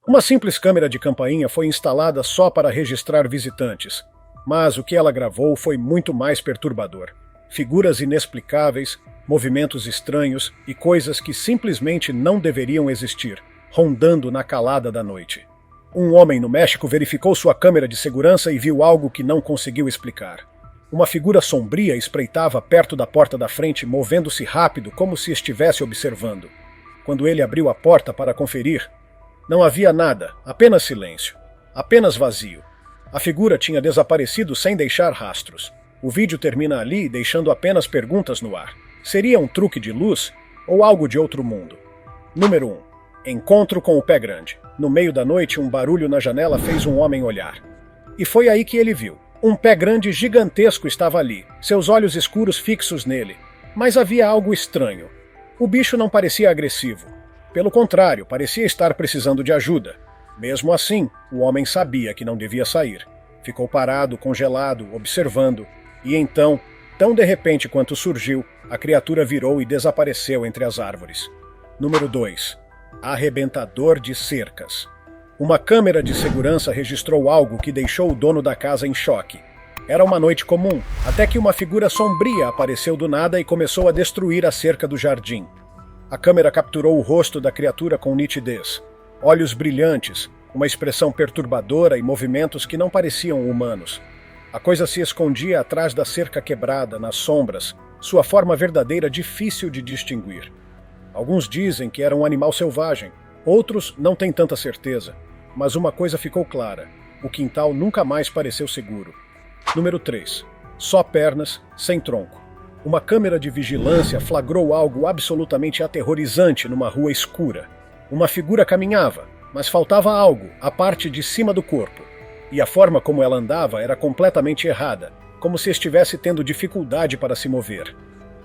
Uma simples câmera de campainha foi instalada só para registrar visitantes, mas o que ela gravou foi muito mais perturbador. Figuras inexplicáveis, movimentos estranhos e coisas que simplesmente não deveriam existir, rondando na calada da noite. Um homem no México verificou sua câmera de segurança e viu algo que não conseguiu explicar. Uma figura sombria espreitava perto da porta da frente, movendo-se rápido como se estivesse observando. Quando ele abriu a porta para conferir, não havia nada, apenas silêncio. Apenas vazio. A figura tinha desaparecido sem deixar rastros. O vídeo termina ali, deixando apenas perguntas no ar. Seria um truque de luz ou algo de outro mundo? Número 1. Encontro com o pé grande. No meio da noite, um barulho na janela fez um homem olhar. E foi aí que ele viu. Um pé grande gigantesco estava ali, seus olhos escuros fixos nele. Mas havia algo estranho. O bicho não parecia agressivo. Pelo contrário, parecia estar precisando de ajuda. Mesmo assim, o homem sabia que não devia sair. Ficou parado, congelado, observando. E então, tão de repente quanto surgiu, a criatura virou e desapareceu entre as árvores. Número 2. Arrebentador de cercas. Uma câmera de segurança registrou algo que deixou o dono da casa em choque. Era uma noite comum, até que uma figura sombria apareceu do nada e começou a destruir a cerca do jardim. A câmera capturou o rosto da criatura com nitidez. Olhos brilhantes, uma expressão perturbadora e movimentos que não pareciam humanos. A coisa se escondia atrás da cerca quebrada, nas sombras, sua forma verdadeira difícil de distinguir. Alguns dizem que era um animal selvagem, outros não têm tanta certeza. Mas uma coisa ficou clara: o quintal nunca mais pareceu seguro. Número 3. Só pernas, sem tronco. Uma câmera de vigilância flagrou algo absolutamente aterrorizante numa rua escura. Uma figura caminhava, mas faltava algo, a parte de cima do corpo. E a forma como ela andava era completamente errada, como se estivesse tendo dificuldade para se mover.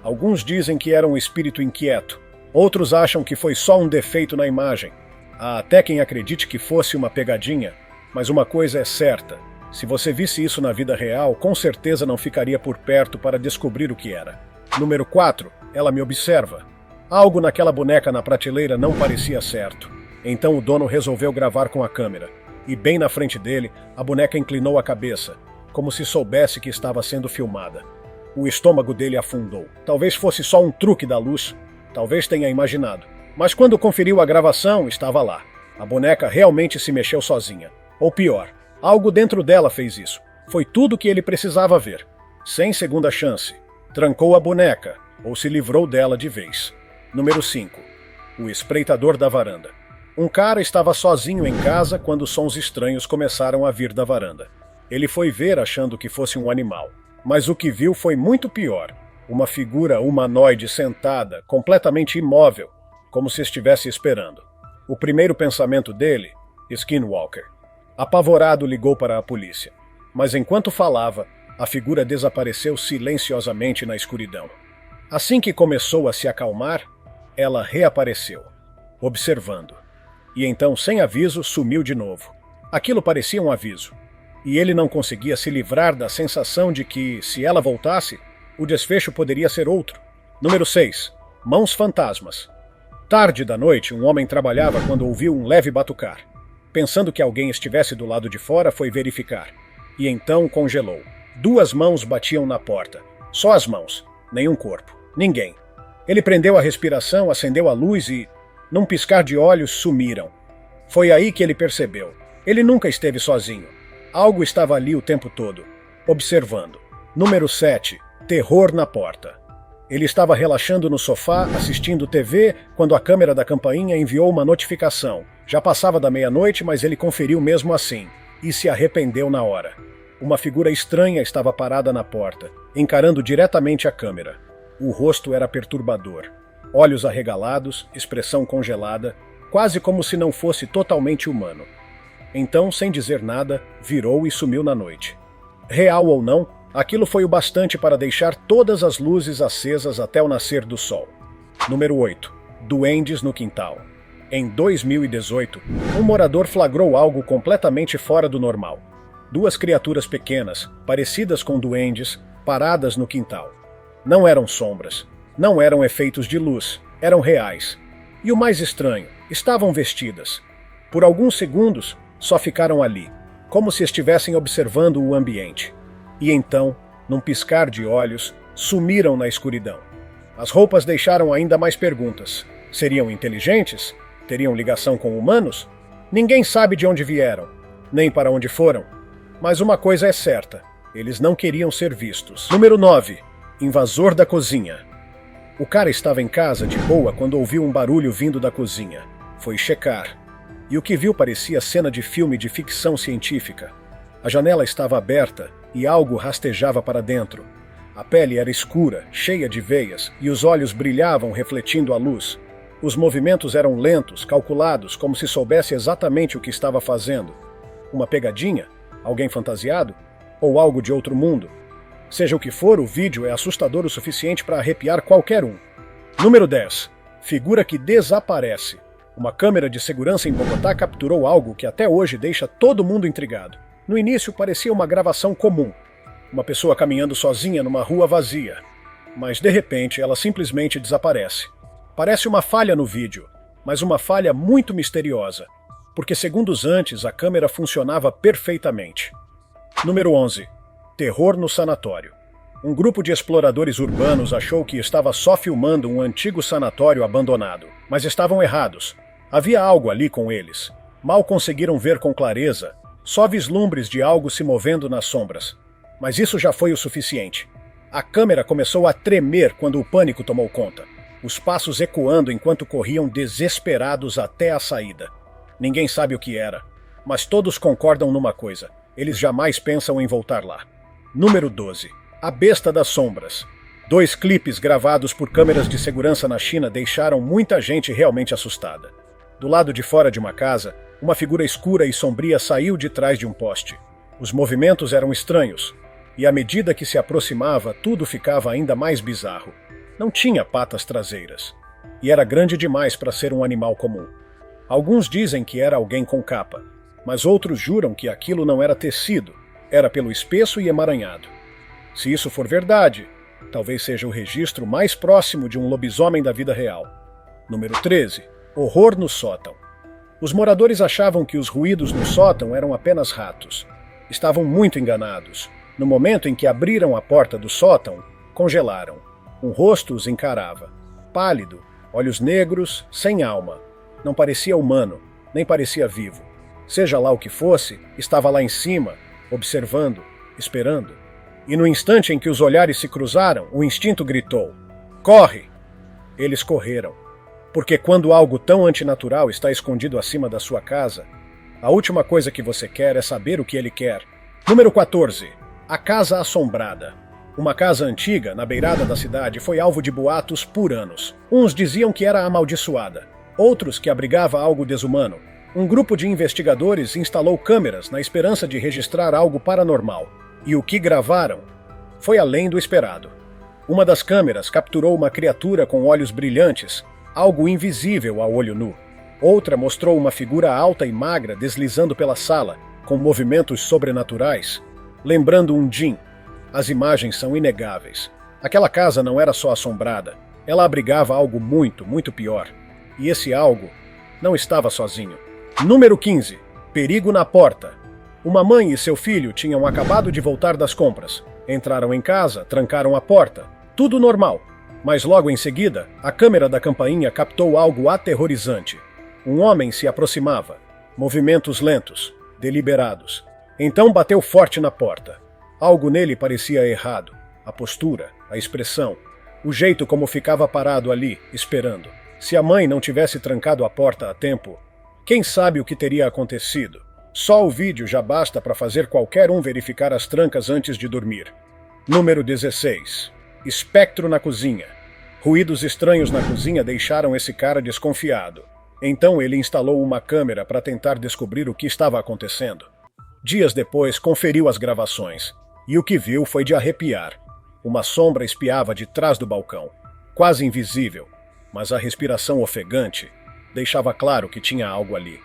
Alguns dizem que era um espírito inquieto, outros acham que foi só um defeito na imagem. Há até quem acredite que fosse uma pegadinha, mas uma coisa é certa: se você visse isso na vida real, com certeza não ficaria por perto para descobrir o que era. Número 4. Ela me observa. Algo naquela boneca na prateleira não parecia certo. Então o dono resolveu gravar com a câmera. E bem na frente dele, a boneca inclinou a cabeça, como se soubesse que estava sendo filmada. O estômago dele afundou. Talvez fosse só um truque da luz. Talvez tenha imaginado. Mas quando conferiu a gravação, estava lá. A boneca realmente se mexeu sozinha. Ou pior, algo dentro dela fez isso. Foi tudo que ele precisava ver. Sem segunda chance. Trancou a boneca, ou se livrou dela de vez. Número 5. O espreitador da varanda. Um cara estava sozinho em casa quando sons estranhos começaram a vir da varanda. Ele foi ver achando que fosse um animal. Mas o que viu foi muito pior. Uma figura humanoide sentada, completamente imóvel, como se estivesse esperando. O primeiro pensamento dele, Skinwalker. Apavorado, ligou para a polícia. Mas enquanto falava, a figura desapareceu silenciosamente na escuridão. Assim que começou a se acalmar, ela reapareceu, observando. E então, sem aviso, sumiu de novo. Aquilo parecia um aviso. E ele não conseguia se livrar da sensação de que, se ela voltasse, o desfecho poderia ser outro. Número 6. Mãos fantasmas. Tarde da noite, um homem trabalhava quando ouviu um leve batucar. Pensando que alguém estivesse do lado de fora, foi verificar. E então congelou. 2 mãos batiam na porta. Só as mãos. Nenhum corpo. Ninguém. Ele prendeu a respiração, acendeu a luz e, num piscar de olhos, sumiram. Foi aí que ele percebeu. Ele nunca esteve sozinho. Algo estava ali o tempo todo, observando. Número 7. Terror na porta. Ele estava relaxando no sofá, assistindo TV, quando a câmera da campainha enviou uma notificação. Já passava da meia-noite, mas ele conferiu mesmo assim, e se arrependeu na hora. Uma figura estranha estava parada na porta, encarando diretamente a câmera. O rosto era perturbador. Olhos arregalados, expressão congelada, quase como se não fosse totalmente humano. Então, sem dizer nada, virou e sumiu na noite. Real ou não, aquilo foi o bastante para deixar todas as luzes acesas até o nascer do sol. Número 8. Duendes no quintal. Em 2018, um morador flagrou algo completamente fora do normal. 2 criaturas pequenas, parecidas com duendes, paradas no quintal. Não eram sombras, não eram efeitos de luz, eram reais. E o mais estranho, estavam vestidas. Por alguns segundos, só ficaram ali, como se estivessem observando o ambiente. E então, num piscar de olhos, sumiram na escuridão. As roupas deixaram ainda mais perguntas. Seriam inteligentes? Teriam ligação com humanos? Ninguém sabe de onde vieram, nem para onde foram. Mas uma coisa é certa, eles não queriam ser vistos. Número 9. Invasor da cozinha. O cara estava em casa de boa quando ouviu um barulho vindo da cozinha. Foi checar. E o que viu parecia cena de filme de ficção científica. A janela estava aberta e algo rastejava para dentro. A pele era escura, cheia de veias, e os olhos brilhavam refletindo a luz. Os movimentos eram lentos, calculados, como se soubesse exatamente o que estava fazendo. Uma pegadinha? Alguém fantasiado? Ou algo de outro mundo? Seja o que for, o vídeo é assustador o suficiente para arrepiar qualquer um. Número 10. Figura que desaparece. Uma câmera de segurança em Bogotá capturou algo que até hoje deixa todo mundo intrigado. No início parecia uma gravação comum. Uma pessoa caminhando sozinha numa rua vazia. Mas de repente ela simplesmente desaparece. Parece uma falha no vídeo, mas uma falha muito misteriosa, porque segundos antes a câmera funcionava perfeitamente. Número 11. Terror no sanatório. Um grupo de exploradores urbanos achou que estava só filmando um antigo sanatório abandonado, mas estavam errados. Havia algo ali com eles. Mal conseguiram ver com clareza, só vislumbres de algo se movendo nas sombras. Mas isso já foi o suficiente. A câmera começou a tremer quando o pânico tomou conta. Os passos ecoando enquanto corriam desesperados até a saída. Ninguém sabe o que era, mas todos concordam numa coisa: eles jamais pensam em voltar lá. Número 12. A Besta das Sombras. 2 clipes gravados por câmeras de segurança na China deixaram muita gente realmente assustada. Do lado de fora de uma casa, uma figura escura e sombria saiu de trás de um poste. Os movimentos eram estranhos, e à medida que se aproximava, tudo ficava ainda mais bizarro. Não tinha patas traseiras, e era grande demais para ser um animal comum. Alguns dizem que era alguém com capa, mas outros juram que aquilo não era tecido, era pelo espesso e emaranhado. Se isso for verdade, talvez seja o registro mais próximo de um lobisomem da vida real. Número 13. Horror no sótão. Os moradores achavam que os ruídos no sótão eram apenas ratos. Estavam muito enganados. No momento em que abriram a porta do sótão, congelaram. Um rosto os encarava. Pálido, olhos negros, sem alma. Não parecia humano, nem parecia vivo. Seja lá o que fosse, estava lá em cima, observando, esperando. E no instante em que os olhares se cruzaram, o instinto gritou: "Corre!" Eles correram. Porque quando algo tão antinatural está escondido acima da sua casa, a última coisa que você quer é saber o que ele quer. Número 14. A Casa Assombrada. Uma casa antiga, na beirada da cidade, foi alvo de boatos por anos. Uns diziam que era amaldiçoada, outros que abrigava algo desumano. Um grupo de investigadores instalou câmeras na esperança de registrar algo paranormal. E o que gravaram foi além do esperado. Uma das câmeras capturou uma criatura com olhos brilhantes, algo invisível a olho nu. Outra mostrou uma figura alta e magra deslizando pela sala, com movimentos sobrenaturais, lembrando um djinn. As imagens são inegáveis. Aquela casa não era só assombrada, ela abrigava algo muito, muito pior. E esse algo não estava sozinho. Número 15. Perigo na porta. Uma mãe e seu filho tinham acabado de voltar das compras. Entraram em casa, trancaram a porta. Tudo normal. Mas logo em seguida, a câmera da campainha captou algo aterrorizante. Um homem se aproximava. Movimentos lentos, deliberados. Então bateu forte na porta. Algo nele parecia errado. A postura, a expressão, o jeito como ficava parado ali, esperando. Se a mãe não tivesse trancado a porta a tempo, quem sabe o que teria acontecido? Só o vídeo já basta para fazer qualquer um verificar as trancas antes de dormir. Número 16. Espectro na cozinha. Ruídos estranhos na cozinha deixaram esse cara desconfiado. Então ele instalou uma câmera para tentar descobrir o que estava acontecendo. Dias depois, conferiu as gravações. E o que viu foi de arrepiar. Uma sombra espiava de trás do balcão. Quase invisível, mas a respiração ofegante deixava claro que tinha algo ali.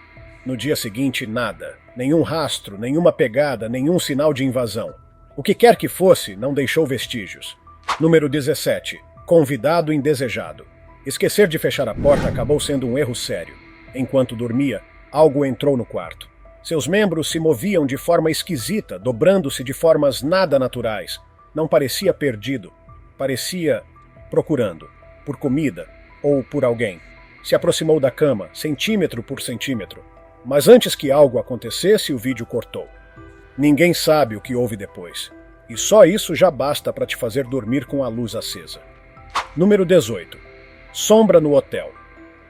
No dia seguinte, nada. Nenhum rastro, nenhuma pegada, nenhum sinal de invasão. O que quer que fosse, não deixou vestígios. Número 17. Convidado indesejado. Esquecer de fechar a porta acabou sendo um erro sério. Enquanto dormia, algo entrou no quarto. Seus membros se moviam de forma esquisita, dobrando-se de formas nada naturais. Não parecia perdido. Parecia procurando, por comida ou por alguém. Se aproximou da cama, centímetro por centímetro. Mas antes que algo acontecesse, o vídeo cortou. Ninguém sabe o que houve depois. E só isso já basta para te fazer dormir com a luz acesa. Número 18. Sombra no hotel.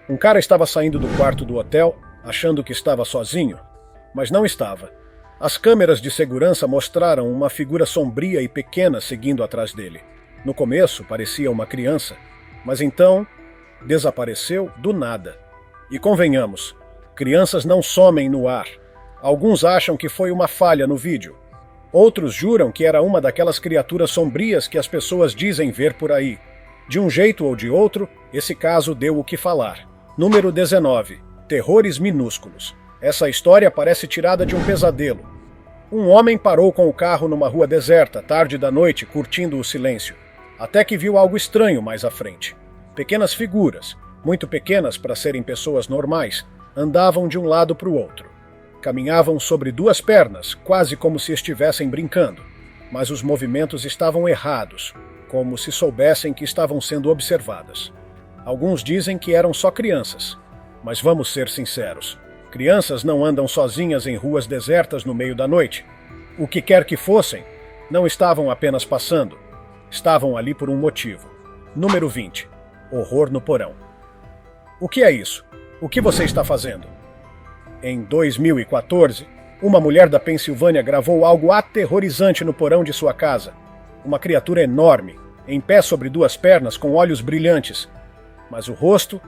Um cara estava saindo do quarto do hotel, achando que estava sozinho, mas não estava. As câmeras de segurança mostraram uma figura sombria e pequena seguindo atrás dele. No começo, parecia uma criança, mas então desapareceu do nada. E convenhamos, crianças não somem no ar. Alguns acham que foi uma falha no vídeo. Outros juram que era uma daquelas criaturas sombrias que as pessoas dizem ver por aí. De um jeito ou de outro, esse caso deu o que falar. Número 19. Terrores minúsculos. Essa história parece tirada de um pesadelo. Um homem parou com o carro numa rua deserta, tarde da noite, curtindo o silêncio. Até que viu algo estranho mais à frente. Pequenas figuras, muito pequenas para serem pessoas normais, andavam de um lado para o outro. Caminhavam sobre duas pernas, quase como se estivessem brincando. Mas os movimentos estavam errados, como se soubessem que estavam sendo observadas. Alguns dizem que eram só crianças. Mas vamos ser sinceros. Crianças não andam sozinhas em ruas desertas no meio da noite. O que quer que fossem, não estavam apenas passando. Estavam ali por um motivo. Número 20. Horror no porão. O que é isso? O que você está fazendo? Em 2014, uma mulher da Pensilvânia gravou algo aterrorizante no porão de sua casa. Uma criatura enorme, em pé sobre duas pernas com olhos brilhantes. Mas o rosto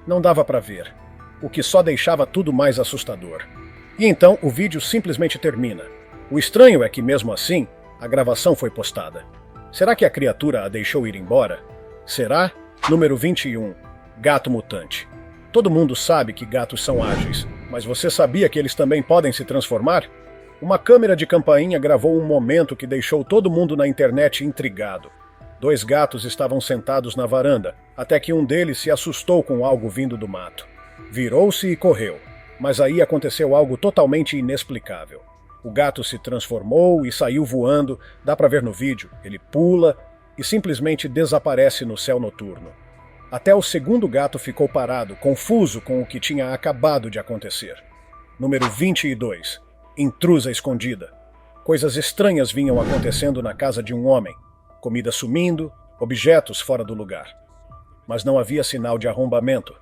não dava para ver, o que só deixava tudo mais assustador. E então o vídeo simplesmente termina. O estranho é que, mesmo assim, a gravação foi postada. Será que a criatura a deixou ir embora? Será? Número 21. Gato mutante. Todo mundo sabe que gatos são ágeis, mas você sabia que eles também podem se transformar? Uma câmera de campainha gravou um momento que deixou todo mundo na internet intrigado. 2 gatos estavam sentados na varanda, até que um deles se assustou com algo vindo do mato. Virou-se e correu, mas aí aconteceu algo totalmente inexplicável. O gato se transformou e saiu voando, dá para ver no vídeo, ele pula e simplesmente desaparece no céu noturno. Até o segundo gato ficou parado, confuso com o que tinha acabado de acontecer. Número 22. Intrusa escondida. Coisas estranhas vinham acontecendo na casa de um homem. Comida sumindo, objetos fora do lugar. Mas não havia sinal de arrombamento.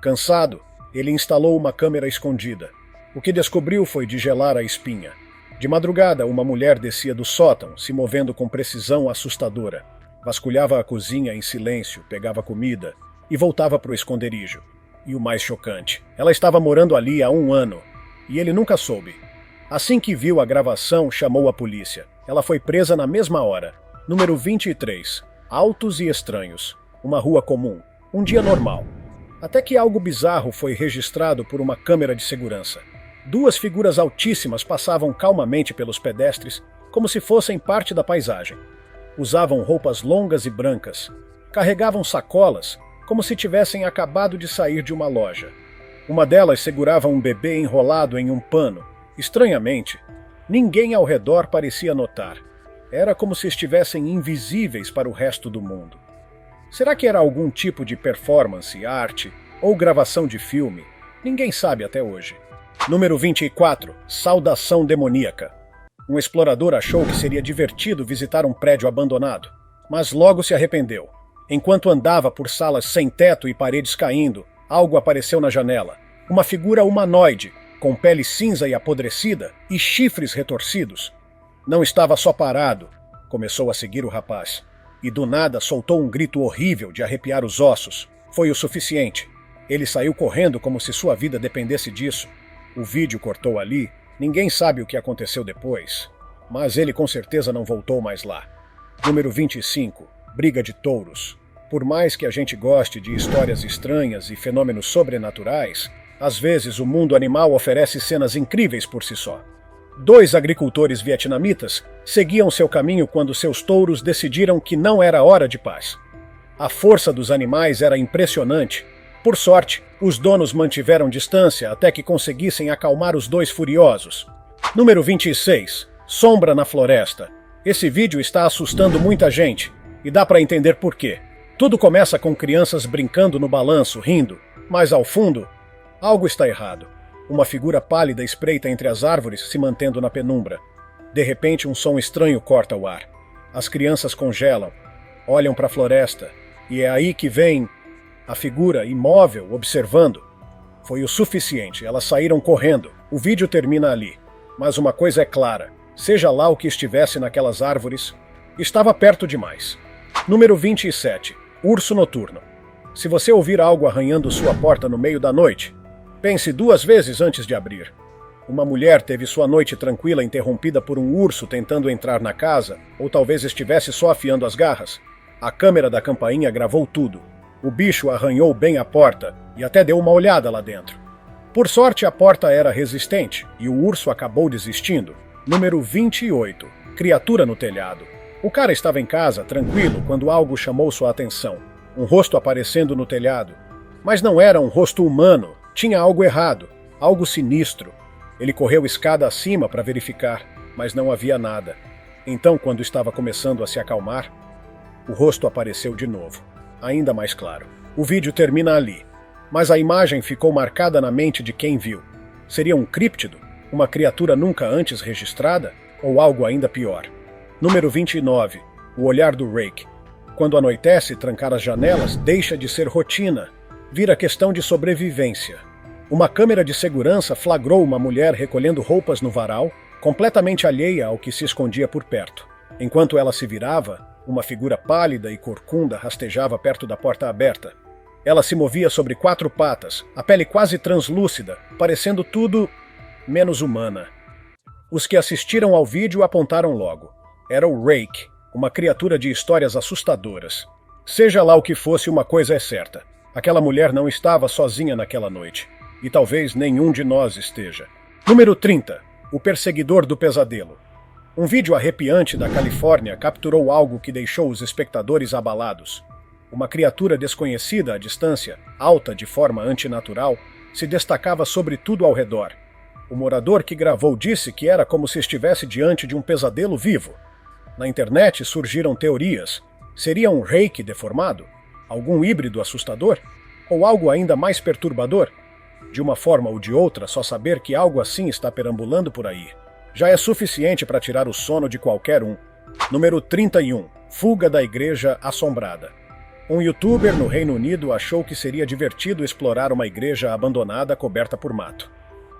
Cansado, ele instalou uma câmera escondida. O que descobriu foi de gelar a espinha. De madrugada, uma mulher descia do sótão, se movendo com precisão assustadora. Vasculhava a cozinha em silêncio, pegava comida e voltava para o esconderijo. E o mais chocante, ela estava morando ali há 1 ano. E ele nunca soube. Assim que viu a gravação, chamou a polícia. Ela foi presa na mesma hora. Número 23. Altos e estranhos. Uma rua comum. Um dia normal. Até que algo bizarro foi registrado por uma câmera de segurança. 2 figuras altíssimas passavam calmamente pelos pedestres, como se fossem parte da paisagem. Usavam roupas longas e brancas. Carregavam sacolas, como se tivessem acabado de sair de uma loja. Uma delas segurava um bebê enrolado em um pano. Estranhamente, ninguém ao redor parecia notar. Era como se estivessem invisíveis para o resto do mundo. Será que era algum tipo de performance, arte ou gravação de filme? Ninguém sabe até hoje. Número 24. Saudação demoníaca. Um explorador achou que seria divertido visitar um prédio abandonado, mas logo se arrependeu. Enquanto andava por salas sem teto e paredes caindo, algo apareceu na janela. Uma figura humanoide, com pele cinza e apodrecida e chifres retorcidos. Não estava só parado. Começou a seguir o rapaz. E do nada soltou um grito horrível de arrepiar os ossos. Foi o suficiente. Ele saiu correndo como se sua vida dependesse disso. O vídeo cortou ali. Ninguém sabe o que aconteceu depois. Mas ele com certeza não voltou mais lá. Número 25. Briga de touros. Por mais que a gente goste de histórias estranhas e fenômenos sobrenaturais, às vezes o mundo animal oferece cenas incríveis por si só. 2 agricultores vietnamitas seguiam seu caminho quando seus touros decidiram que não era hora de paz. A força dos animais era impressionante. Por sorte, os donos mantiveram distância até que conseguissem acalmar os dois furiosos. Número 26. Sombra na floresta. Esse vídeo está assustando muita gente, e dá para entender por quê. Tudo começa com crianças brincando no balanço, rindo, mas ao fundo, algo está errado. Uma figura pálida espreita entre as árvores, se mantendo na penumbra. De repente, um som estranho corta o ar. As crianças congelam, olham para a floresta, e é aí que vem a figura imóvel, observando. Foi o suficiente, elas saíram correndo. O vídeo termina ali. Mas uma coisa é clara, seja lá o que estivesse naquelas árvores, estava perto demais. Número 27. Urso noturno. Se você ouvir algo arranhando sua porta no meio da noite, pense 2 vezes antes de abrir. Uma mulher teve sua noite tranquila interrompida por um urso tentando entrar na casa, ou talvez estivesse só afiando as garras. A câmera da campainha gravou tudo. O bicho arranhou bem a porta e até deu uma olhada lá dentro. Por sorte, a porta era resistente e o urso acabou desistindo. Número 28. Criatura no telhado. O cara estava em casa, tranquilo, quando algo chamou sua atenção. Um rosto aparecendo no telhado. Mas não era um rosto humano. Tinha algo errado, algo sinistro. Ele correu escada acima para verificar, mas não havia nada. Então, quando estava começando a se acalmar, o rosto apareceu de novo, ainda mais claro. O vídeo termina ali, mas a imagem ficou marcada na mente de quem viu. Seria um críptido? Uma criatura nunca antes registrada? Ou algo ainda pior? Número 29. O olhar do Rake. Quando anoitece, trancar as janelas deixa de ser rotina. Vira questão de sobrevivência. Uma câmera de segurança flagrou uma mulher recolhendo roupas no varal, completamente alheia ao que se escondia por perto. Enquanto ela se virava, uma figura pálida e corcunda rastejava perto da porta aberta. Ela se movia sobre 4 patas, a pele quase translúcida, parecendo tudo menos humana. Os que assistiram ao vídeo apontaram logo. Era o Rake, uma criatura de histórias assustadoras. Seja lá o que fosse, uma coisa é certa. Aquela mulher não estava sozinha naquela noite. E talvez nenhum de nós esteja. Número 30. O perseguidor do pesadelo. Um vídeo arrepiante da Califórnia capturou algo que deixou os espectadores abalados. Uma criatura desconhecida à distância, alta de forma antinatural, se destacava sobre tudo ao redor. O morador que gravou disse que era como se estivesse diante de um pesadelo vivo. Na internet surgiram teorias. Seria um Rake deformado? Algum híbrido assustador? Ou algo ainda mais perturbador? De uma forma ou de outra, só saber que algo assim está perambulando por aí já é suficiente para tirar o sono de qualquer um. Número 31. Fuga da igreja assombrada. Um youtuber no Reino Unido achou que seria divertido explorar uma igreja abandonada coberta por mato.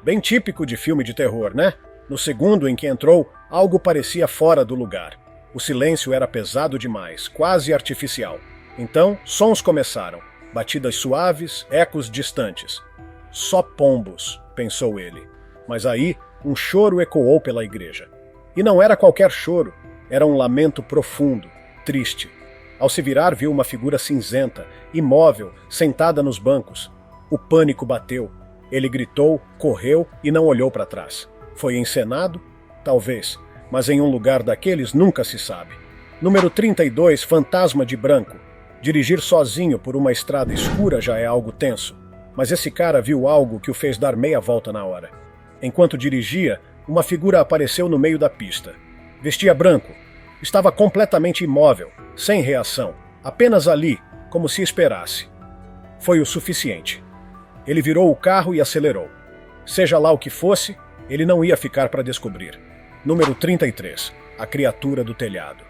Bem típico de filme de terror, né? No segundo em que entrou, algo parecia fora do lugar. O silêncio era pesado demais, quase artificial. Então, sons começaram. Batidas suaves, ecos distantes. Só pombos, pensou ele. Mas aí, um choro ecoou pela igreja. E não era qualquer choro, era um lamento profundo, triste. Ao se virar, viu uma figura cinzenta, imóvel, sentada nos bancos. O pânico bateu. Ele gritou, correu e não olhou para trás. Foi encenado? Talvez, mas em um lugar daqueles nunca se sabe. Número 32, fantasma de branco. Dirigir sozinho por uma estrada escura já é algo tenso. Mas esse cara viu algo que o fez dar meia volta na hora. Enquanto dirigia, uma figura apareceu no meio da pista. Vestia branco. Estava completamente imóvel, sem reação, apenas ali, como se esperasse. Foi o suficiente. Ele virou o carro e acelerou. Seja lá o que fosse, ele não ia ficar para descobrir. Número 33. A criatura do telhado.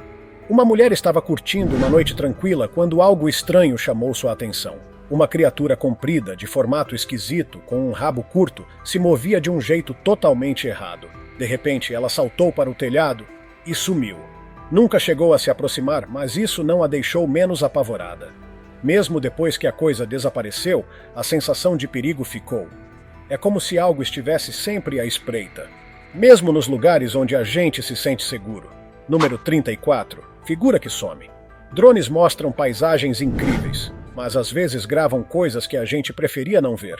Uma mulher estava curtindo uma noite tranquila quando algo estranho chamou sua atenção. Uma criatura comprida, de formato esquisito, com um rabo curto, se movia de um jeito totalmente errado. De repente, ela saltou para o telhado e sumiu. Nunca chegou a se aproximar, mas isso não a deixou menos apavorada. Mesmo depois que a coisa desapareceu, a sensação de perigo ficou. É como se algo estivesse sempre à espreita. Mesmo nos lugares onde a gente se sente seguro. Número 34. Figura que some. Drones mostram paisagens incríveis, mas às vezes gravam coisas que a gente preferia não ver.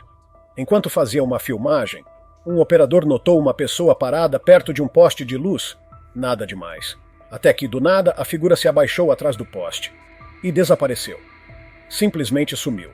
Enquanto fazia uma filmagem, um operador notou uma pessoa parada perto de um poste de luz. Nada demais. Até que, do nada, a figura se abaixou atrás do poste. E desapareceu. Simplesmente sumiu.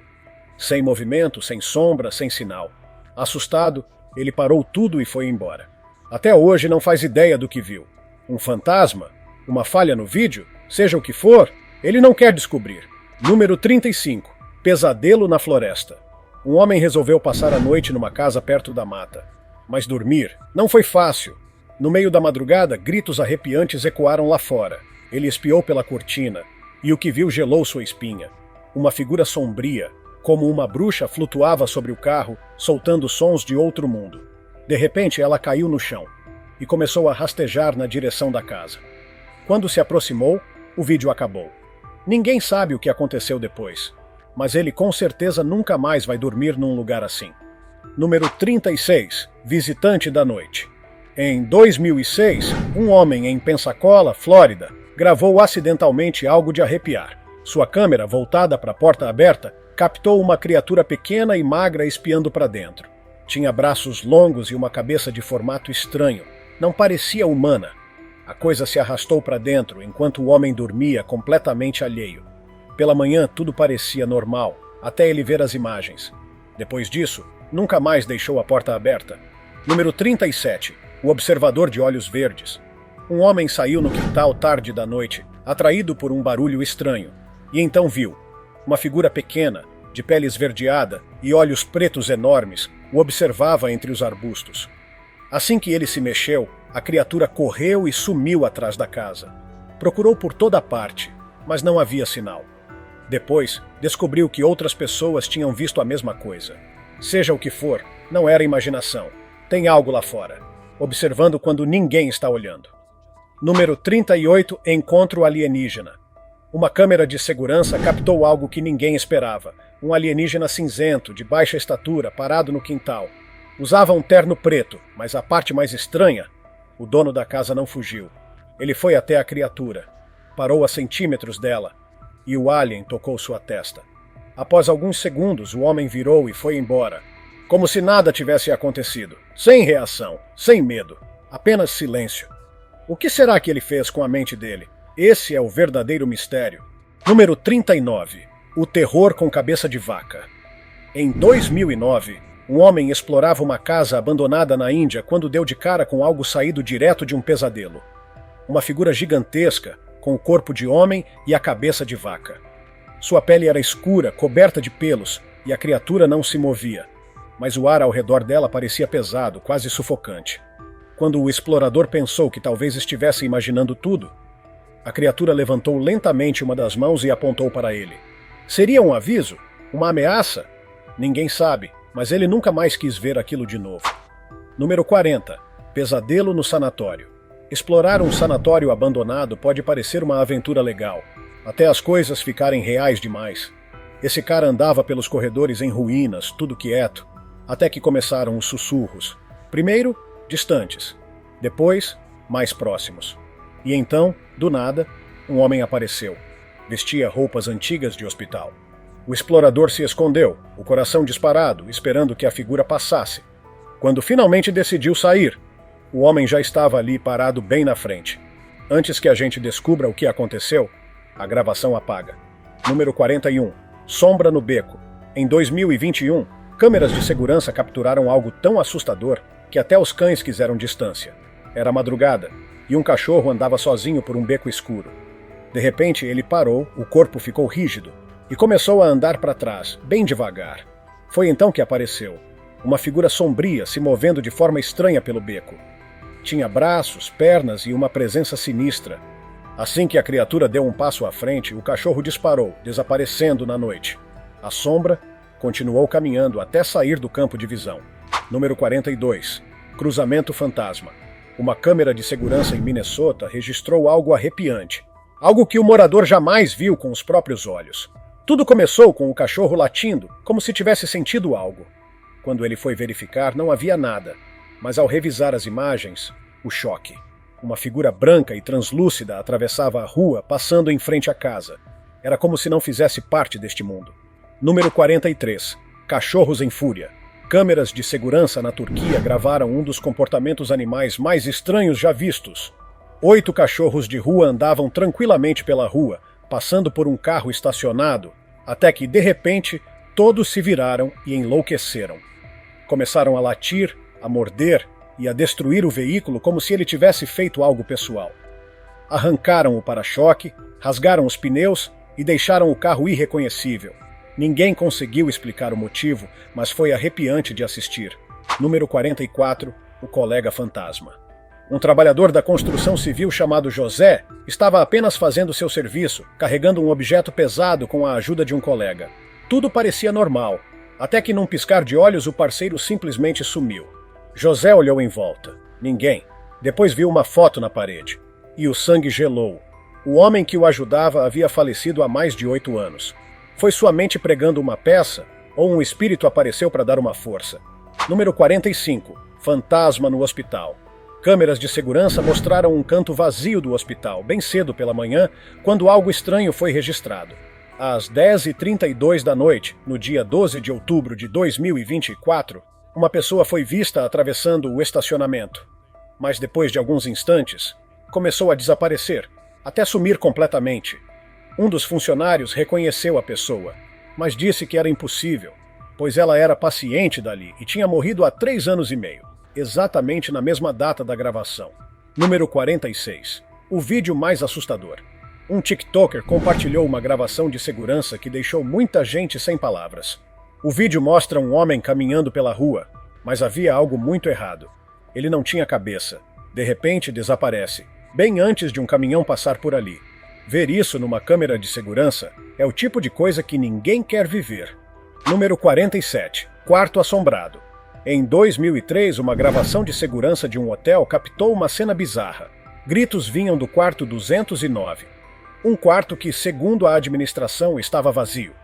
Sem movimento, sem sombra, sem sinal. Assustado, ele parou tudo e foi embora. Até hoje não faz ideia do que viu. Um fantasma? Uma falha no vídeo? Seja o que for, ele não quer descobrir. Número 35. Pesadelo na floresta. Um homem resolveu passar a noite numa casa perto da mata. Mas dormir não foi fácil. No meio da madrugada, gritos arrepiantes ecoaram lá fora. Ele espiou pela cortina, e o que viu gelou sua espinha. Uma figura sombria, como uma bruxa, flutuava sobre o carro, soltando sons de outro mundo. De repente, ela caiu no chão e começou a rastejar na direção da casa. Quando se aproximou, o vídeo acabou. Ninguém sabe o que aconteceu depois, mas ele com certeza nunca mais vai dormir num lugar assim. Número 36. Visitante da noite. Em 2006, um homem em Pensacola, Flórida, gravou acidentalmente algo de arrepiar. Sua câmera, voltada para a porta aberta, captou uma criatura pequena e magra espiando para dentro. Tinha braços longos e uma cabeça de formato estranho. Não parecia humana. A coisa se arrastou para dentro enquanto o homem dormia completamente alheio. Pela manhã tudo parecia normal, até ele ver as imagens. Depois disso, nunca mais deixou a porta aberta. Número 37. O observador de olhos verdes. Um homem saiu no quintal tarde da noite, atraído por um barulho estranho, e então viu uma figura pequena, de pele esverdeada e olhos pretos enormes, o observava entre os arbustos. Assim que ele se mexeu, a criatura correu e sumiu atrás da casa. Procurou por toda parte, mas não havia sinal. Depois, descobriu que outras pessoas tinham visto a mesma coisa. Seja o que for, não era imaginação. Tem algo lá fora, observando quando ninguém está olhando. Número 38. Encontro alienígena. Uma câmera de segurança captou algo que ninguém esperava. Um alienígena cinzento, de baixa estatura, parado no quintal. Usava um terno preto, mas a parte mais estranha, o dono da casa não fugiu. Ele foi até a criatura, parou a centímetros dela, e o alien tocou sua testa. Após alguns segundos, o homem virou e foi embora, como se nada tivesse acontecido. Sem reação, sem medo, apenas silêncio. O que será que ele fez com a mente dele? Esse é o verdadeiro mistério. Número 39. O terror com cabeça de vaca. Em 2009, um homem explorava uma casa abandonada na Índia quando deu de cara com algo saído direto de um pesadelo. Uma figura gigantesca, com o corpo de homem e a cabeça de vaca. Sua pele era escura, coberta de pelos, e a criatura não se movia, mas o ar ao redor dela parecia pesado, quase sufocante. Quando o explorador pensou que talvez estivesse imaginando tudo, a criatura levantou lentamente uma das mãos e apontou para ele. Seria um aviso? Uma ameaça? Ninguém sabe, mas ele nunca mais quis ver aquilo de novo. Número 40. Pesadelo no sanatório. Explorar um sanatório abandonado pode parecer uma aventura legal, até as coisas ficarem reais demais. Esse cara andava pelos corredores em ruínas, tudo quieto, até que começaram os sussurros. Primeiro, distantes. Depois, mais próximos. E então, do nada, um homem apareceu. Vestia roupas antigas de hospital. O explorador se escondeu, o coração disparado, esperando que a figura passasse. Quando finalmente decidiu sair, o homem já estava ali parado bem na frente. Antes que a gente descubra o que aconteceu, a gravação apaga. Número 41. Sombra no beco. Em 2021, câmeras de segurança capturaram algo tão assustador que até os cães quiseram distância. Era madrugada, e um cachorro andava sozinho por um beco escuro. De repente, ele parou, o corpo ficou rígido, e começou a andar para trás, bem devagar. Foi então que apareceu uma figura sombria se movendo de forma estranha pelo beco. Tinha braços, pernas e uma presença sinistra. Assim que a criatura deu um passo à frente, o cachorro disparou, desaparecendo na noite. A sombra continuou caminhando até sair do campo de visão. Número 42. Cruzamento fantasma. Uma câmera de segurança em Minnesota registrou algo arrepiante. Algo que o morador jamais viu com os próprios olhos. Tudo começou com o cachorro latindo, como se tivesse sentido algo. Quando ele foi verificar, não havia nada. Mas ao revisar as imagens, o choque. Uma figura branca e translúcida atravessava a rua, passando em frente à casa. Era como se não fizesse parte deste mundo. Número 43. Cachorros em fúria. Câmeras de segurança na Turquia gravaram um dos comportamentos animais mais estranhos já vistos. 8 cachorros de rua andavam tranquilamente pela rua, passando por um carro estacionado, até que, de repente, Todos se viraram e enlouqueceram. Começaram a latir, a morder e a destruir o veículo como se ele tivesse feito algo pessoal. Arrancaram o para-choque, rasgaram os pneus e deixaram o carro irreconhecível. Ninguém conseguiu explicar o motivo, mas foi arrepiante de assistir. Número 44, o colega fantasma. Um trabalhador da construção civil chamado José estava apenas fazendo seu serviço, carregando um objeto pesado com a ajuda de um colega. Tudo parecia normal, até que num piscar de olhos o parceiro simplesmente sumiu. José olhou em volta. Ninguém. Depois viu uma foto na parede. E o sangue gelou. O homem que o ajudava havia falecido há mais de 8 anos. Foi sua mente pregando uma peça, ou um espírito apareceu para dar uma força? Número 45. Fantasma no hospital. Câmeras de segurança mostraram um canto vazio do hospital, bem cedo pela manhã, quando algo estranho foi registrado. Às 10h32 da noite, no dia 12 de outubro de 2024, uma pessoa foi vista atravessando o estacionamento. Mas depois de alguns instantes, começou a desaparecer, até sumir completamente. Um dos funcionários reconheceu a pessoa, mas disse que era impossível, pois ela era paciente dali e tinha morrido há 3 anos e meio. Exatamente na mesma data da gravação. Número 46. O vídeo mais assustador. Um TikToker compartilhou uma gravação de segurança que deixou muita gente sem palavras. O vídeo mostra um homem caminhando pela rua, mas havia algo muito errado. Ele não tinha cabeça. De repente desaparece, bem antes de um caminhão passar por ali. Ver isso numa câmera de segurança é o tipo de coisa que ninguém quer viver. Número 47. Quarto assombrado. Em 2003, uma gravação de segurança de um hotel captou uma cena bizarra. Gritos vinham do quarto 209. Um quarto que, segundo a administração, estava vazio.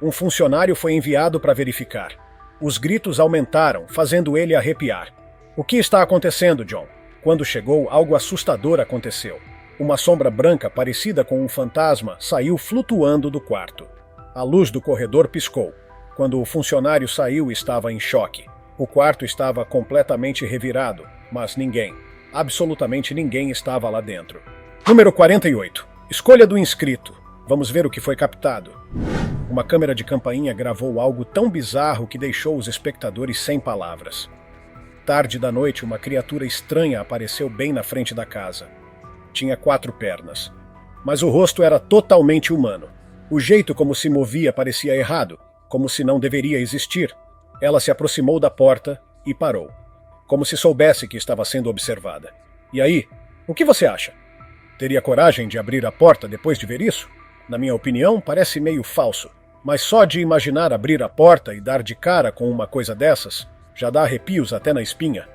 Um funcionário foi enviado para verificar. Os gritos aumentaram, fazendo ele arrepiar. O que está acontecendo, John? Quando chegou, algo assustador aconteceu. Uma sombra branca parecida com um fantasma saiu flutuando do quarto. A luz do corredor piscou. Quando o funcionário saiu, estava em choque. O quarto estava completamente revirado, mas ninguém, absolutamente ninguém estava lá dentro. Número 48. Escolha do inscrito. Vamos ver o que foi captado. Uma câmera de campainha gravou algo tão bizarro que deixou os espectadores sem palavras. Tarde da noite, uma criatura estranha apareceu bem na frente da casa. Tinha 4 pernas. Mas o rosto era totalmente humano. O jeito como se movia parecia errado, como se não deveria existir. Ela se aproximou da porta e parou, como se soubesse que estava sendo observada. E aí, o que você acha? Teria coragem de abrir a porta depois de ver isso? Na minha opinião, parece meio falso. Mas só de imaginar abrir a porta e dar de cara com uma coisa dessas, já dá arrepios até na espinha.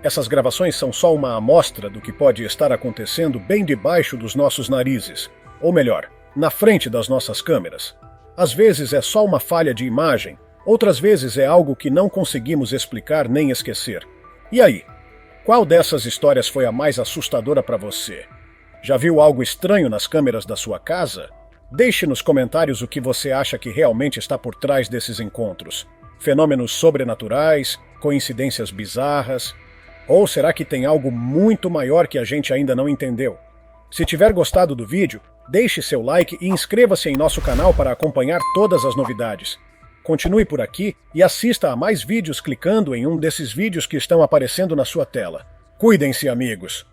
Essas gravações são só uma amostra do que pode estar acontecendo bem debaixo dos nossos narizes. Ou melhor, na frente das nossas câmeras. Às vezes é só uma falha de imagem, outras vezes é algo que não conseguimos explicar nem esquecer. E aí? Qual dessas histórias foi a mais assustadora para você? Já viu algo estranho nas câmeras da sua casa? Deixe nos comentários o que você acha que realmente está por trás desses encontros. Fenômenos sobrenaturais, coincidências bizarras, ou será que tem algo muito maior que a gente ainda não entendeu? Se tiver gostado do vídeo, deixe seu like e inscreva-se em nosso canal para acompanhar todas as novidades. Continue por aqui e assista a mais vídeos clicando em um desses vídeos que estão aparecendo na sua tela. Cuidem-se, amigos!